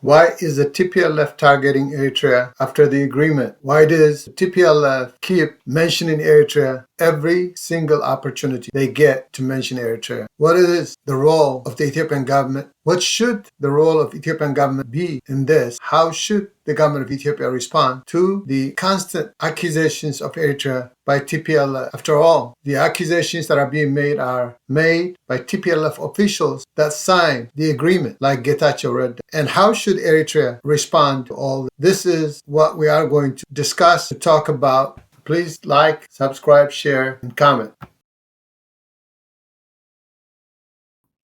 Why is the TPLF targeting Eritrea after the agreement? Why does the TPLF keep mentioning Eritrea every single opportunity they get to mention Eritrea? What is the role of the Ethiopian government? What should the role of Ethiopian government be in this? How should the government of Ethiopia respond to the constant accusations of Eritrea by TPLF? After all, the accusations that are being made are made by TPLF officials that signed the agreement, like Getachew Reda. And how should Eritrea respond to all this? This is what we are going to discuss, to talk about. Please like, subscribe, share, and comment.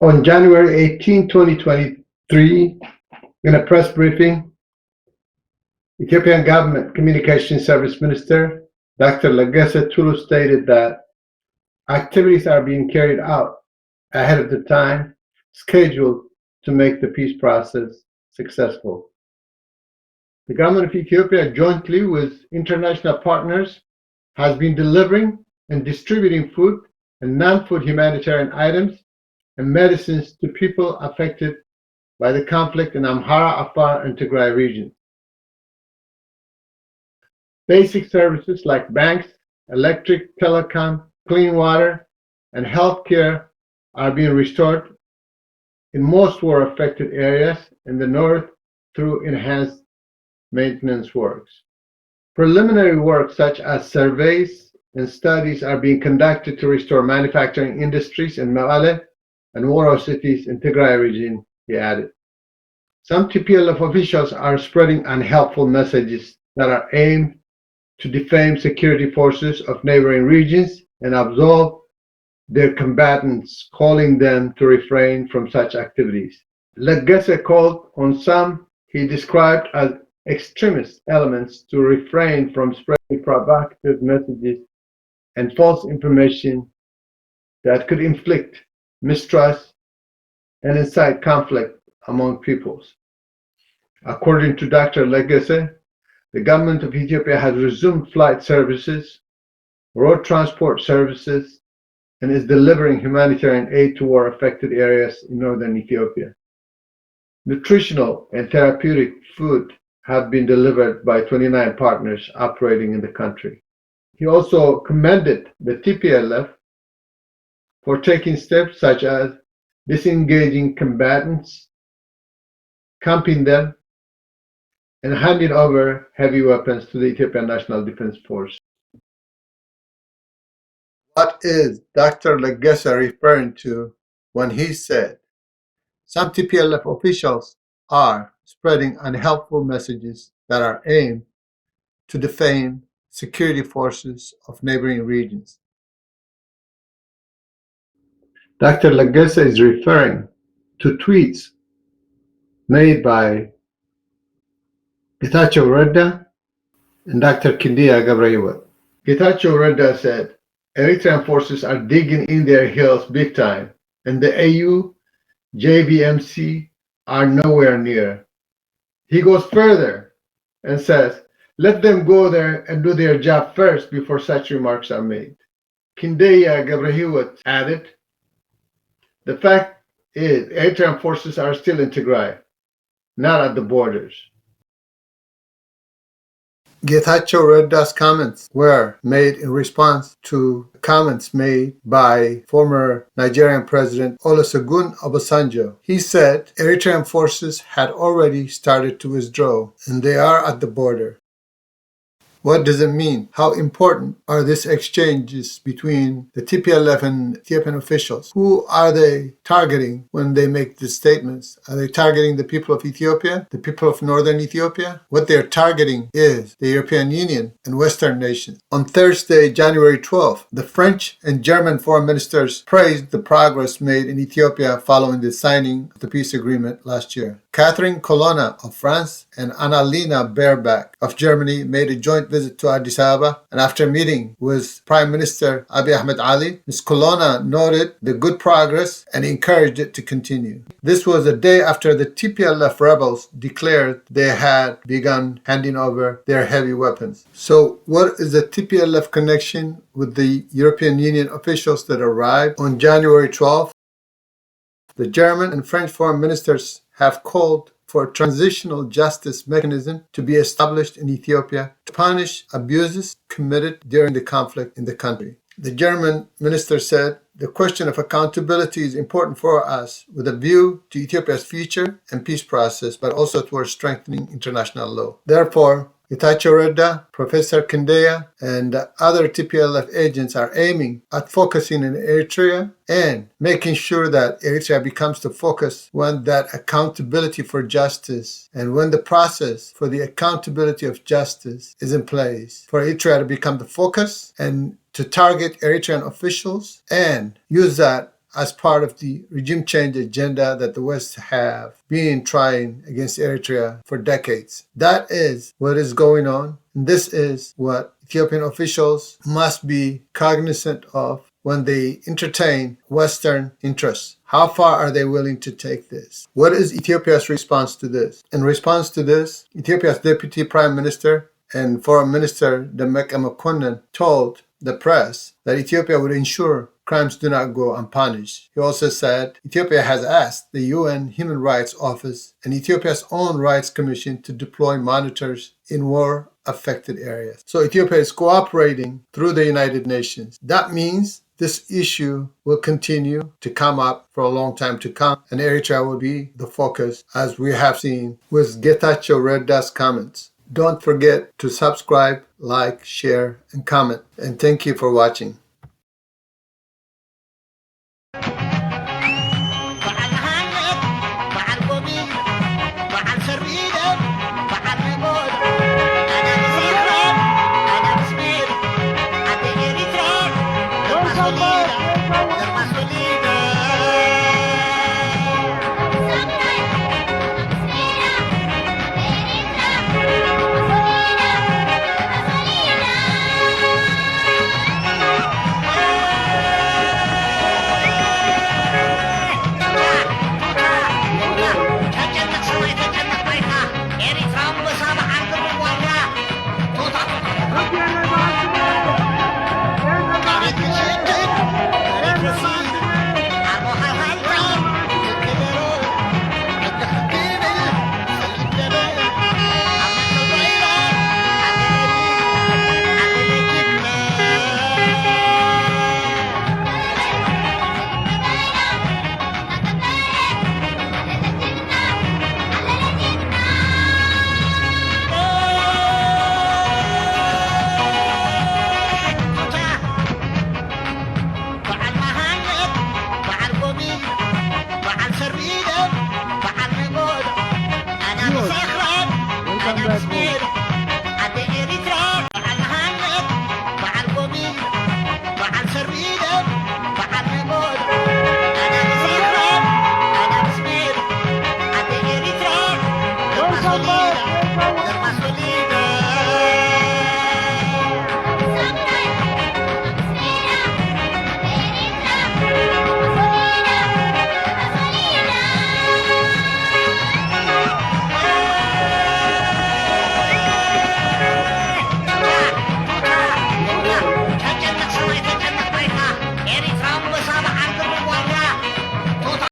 On January 18, 2023, in a press briefing, Ethiopian Government Communication Service Minister Dr. Legesse Tulu stated that activities are being carried out ahead of the time scheduled to make the peace process successful. The government of Ethiopia, jointly with international partners, has been delivering and distributing food and non-food humanitarian items and medicines to people affected by the conflict in Amhara, Afar, and Tigray regions. Basic services like banks, electric, telecom, clean water, and health care are being restored in most war-affected areas in the north through enhanced maintenance works. Preliminary work such as surveys and studies are being conducted to restore manufacturing industries in Mekelle and Woro cities in Tigray region, he added. Some TPLF officials are spreading unhelpful messages that are aimed to defame security forces of neighboring regions and absolve their combatants, calling them to refrain from such activities. Legesse called on some he described as extremist elements to refrain from spreading provocative messages and false information that could inflict mistrust and incite conflict among peoples. According to Dr. Legesse, the government of Ethiopia has resumed flight services, road transport services, and is delivering humanitarian aid to war-affected areas in northern Ethiopia. Nutritional and therapeutic food have been delivered by 29 partners operating in the country. He also commended the TPLF for taking steps such as disengaging combatants, camping them, and handing over heavy weapons to the Ethiopian National Defense Force. What is Dr. Legesse referring to when he said some TPLF officials are spreading unhelpful messages that are aimed to defame security forces of neighboring regions? Dr. Legesse is referring to tweets made by Getachew Reda and Dr. Kindia Gabriel. Getachew Reda said, Eritrean forces are digging in their heels big time, and the AU, JVMC are nowhere near. He goes further and says, let them go there and do their job first before such remarks are made. Kindia Gabriel added, the fact is, Eritrean forces are still in Tigray, not at the borders. Getachew Reda's comments were made in response to comments made by former Nigerian President Olusegun Obasanjo. He said Eritrean forces had already started to withdraw and they are at the border. What does it mean? How important are these exchanges between the TPLF and Ethiopian officials? Who are they targeting when they make these statements? Are they targeting the people of Ethiopia, the people of northern Ethiopia? What they're targeting is the European Union and Western nations. On Thursday, January 12th, the French and German foreign ministers praised the progress made in Ethiopia following the signing of the peace agreement last year. Catherine Colonna of France and Annalena Baerbock of Germany made a joint visit to Addis Ababa, and after meeting with Prime Minister Abiy Ahmed Ali, Ms. Colonna noted the good progress and encouraged it to continue. This was a day after the TPLF rebels declared they had begun handing over their heavy weapons. So what is the TPLF connection with the European Union officials that arrived on January 12th? The German and French foreign ministers have called for a transitional justice mechanism to be established in Ethiopia to punish abuses committed during the conflict in the country. The German minister said, "The question of accountability is important for us with a view to Ethiopia's future and peace process, but also towards strengthening international law." Therefore, Getachew Reda, Professor Kindeya, and other TPLF agents are aiming at focusing in Eritrea and making sure that Eritrea becomes the focus when that accountability for justice and when the process for the accountability of justice is in place, for Eritrea to become the focus and to target Eritrean officials and use that as part of the regime change agenda that the West have been trying against Eritrea for decades. That is what is going on. And this is what Ethiopian officials must be cognizant of when they entertain Western interests. How far are they willing to take this? What is Ethiopia's response to this? In response to this, Ethiopia's Deputy Prime Minister and Foreign Minister Demeqe Mekonnen told the press that Ethiopia would ensure crimes do not go unpunished. He also said Ethiopia has asked the UN Human Rights Office and Ethiopia's own Rights Commission to deploy monitors in war-affected areas. So Ethiopia is cooperating through the United Nations. That means this issue will continue to come up for a long time to come, and Eritrea will be the focus, as we have seen with Getachew Reda's comments. Don't forget to subscribe, like, share, and comment. And thank you for watching. Somalia.